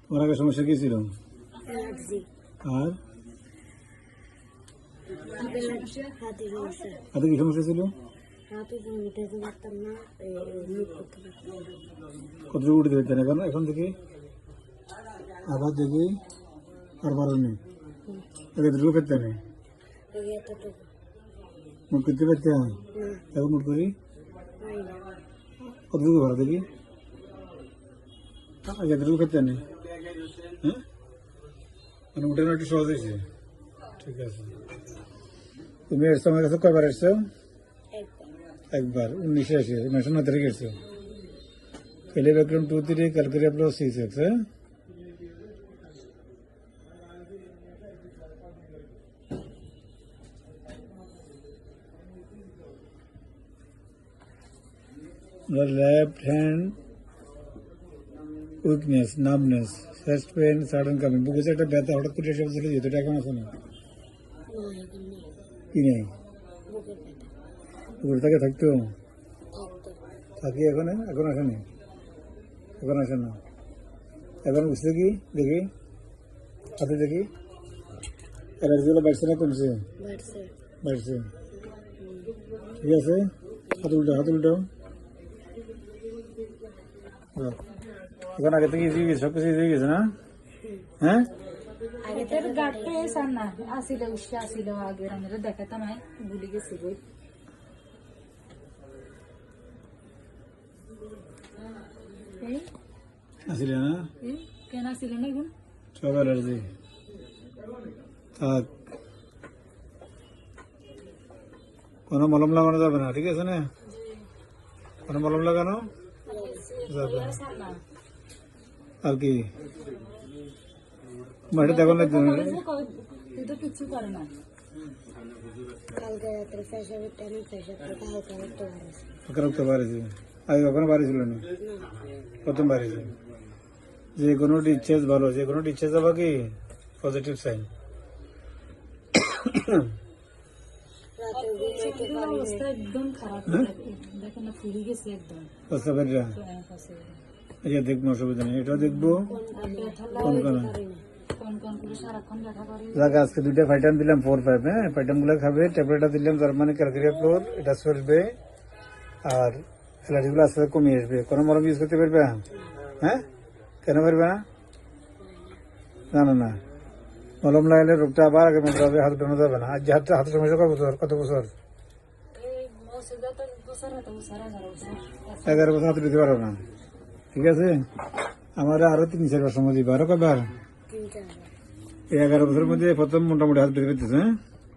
তোমার আগে সমস্যা কি ছিল? অ্যালার্জি, আর হাতে কি সমস্যা ছিল? হাতে উঠাতে পারতাম না, মুখ করতে পারতাম না। কতটুকু উঠতে পারতেন? এখন এখন থেকে আবার দেখি আর পারো নেই, এতটুকু পেতে নেই, এই এতটুকু মুখ করতে পারতে। না, এখন মুখ করি পারি না। কতটুকু ভালো দেখি, আগে এতটুকু পেতে নেই। হ্যাঁ, মানে উঠে একটু সহজ হয়েছে। ঠিক আছে, তুমি এসছো আমার কাছে কয়বার এসছো? একবার একবার 19 এসে 9 তারিখে এসছো। पहले बैकग्राउंड 2 3 कल करिए अपलोड 6 है। Left hand weakness, numbness, chest pain, sudden coming, বুকে একটা ব্যথা হঠাৎ করে এসে বসে যেত, এটা কেমন আছে না? কি নেই, বুকের ব্যথা বুকের থেকে থাকতো, থাকতো, থাকি এখন এখন আসে না, এখন আসে না, এখন বুঝতে কি দেখি হাতে দেখি অ্যালার্জিগুলো বাড়ছে না কমছে? বাড়ছে। বাড়ছে, ঠিক আছে। হাত উল্টাও, হাত উল্টাও। এখন আগে থেকে ইজি গেছে, সবকিছু ইজি গেছে না? হ্যাঁ, এটার গাটটা এসার না আসিল, উৎসাহ আসিল আগের আমরা দেখাতাম, ভুলে গেছি বই। আসলে না কেন আসিল না এখন? সব অ্যালার্জি থাক, কোনো মলম লাগানো যাবে না, ঠিক আছে না? কোনো মলম লাগানো যাবে না। আর কি মাঠে দেখো না, তুই তো কিচ্ছু করে না। কালকে রাত্রে পেশাবের টাইমে পেশাব থেকে হালকা রক্ত বেরোছে। রক্ত বাড়িয়েছে, আগে কখনো বাড়িয়েছিল না, প্রথম বাড়িয়েছে। যে কোনো ডিসচার্জ ভালো, যে কোনো ডিসচার্জ হবে কি পজিটিভ সাইন। রাতে ঘুমাইতে পারি অবস্থা না। একদম খারাপ, দেখেন না ফুলে গেছে একদম। আচ্ছা দেখবো, অসুবিধা নেই, এটাও দেখবো। কোন কোন কন কন করে সারাক্ষণ দেখা করে। জায়গা আজকে 2টা ফাইটাম দিলাম 4-5, হ্যাঁ ফাইটাম গুলো খাবে, ট্যাবলেটটা দিলাম জার্মানি ক্যালকেরিয়া ফ্লোর, এটা চলবে। আর অ্যালার্জি গুলো আস্তে আস্তে কমে আসবে। কোনো মলম ইউজ করতে পারবে? হ্যাঁ, কেন পারবে না? না না না, মলম লাগালে রোগটা আবার আগে মতো হবে, হাত উঠানো যাবে না। আর যে হাতের সমস্যা কত বছর? এই মসজিদে তো বছর হতো, বছর 11 বছর। 11 বছর হাতে দিতে পারো না, ঠিক আছে। আমার আরো 3-4 বার সময় দিবে, আরো কবার? 3-4 এই 11 বছরের মধ্যে প্রথম মোটামুটি হাত বেঁধে পেতেছে। হ্যাঁ,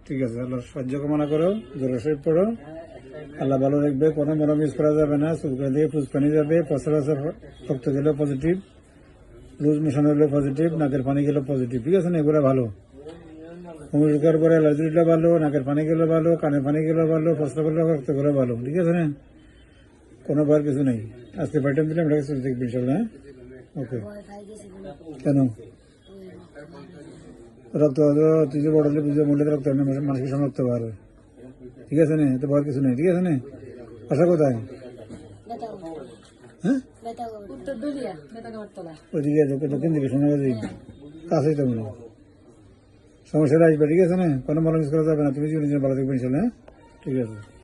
ঠিক আছে। আল্লাহ সাহায্য কামনা করো, জোরে শরীর পড়ো, আল্লাহ ভালো রাখবে। কোনো মলম ইউজ করা যাবে না, চুলকা দিয়ে ফুসপানি যাবে, পচরাচর রক্ত গেলেও পজিটিভ, লুজ মোশন হলেও পজিটিভ, নাকের পানি গেলেও পজিটিভ, ঠিক আছে না? এগুলো ভালো। হোমিওপ্যাথির পরে অ্যালার্জিটা ভালো, নাকের পানি গেলেও ভালো, কানের পানি গেলেও ভালো, পচরা গেলেও রক্ত গেলেও ভালো, ঠিক আছে না? কোনো বার কিছু নেই। আজকে ভাইটাম দিলাম, এটাকে চলতে দেখবি ইনশাল্লাহ। হ্যাঁ, ওকে। ভয় খাই গেছিল। কেন? রক্ত তুই যে বড় হলে বুঝে মূল্য রক্ত মানুষকে সঙ্গে রক্ত পারবে, ঠিক আছে না? এত ভয়ের কিছু নেই, ঠিক আছে না? আশা কোথায়? ব্যথা করে। হ্যাঁ, ব্যথা করে। উত্তর দলিয়া মেটাগাওয়ার তলা। ওইদিকে দক্ষিণ দিকে সোনাগাছি কাছেই তো মনে সমস্যাটা আসবে, ঠিক আছে না? কোনো মলম ইউজ করা যাবে না, তুমি জীবনের জন্য ভালো দেখবে ইনশাল্লাহ। হ্যাঁ, ঠিক আছে।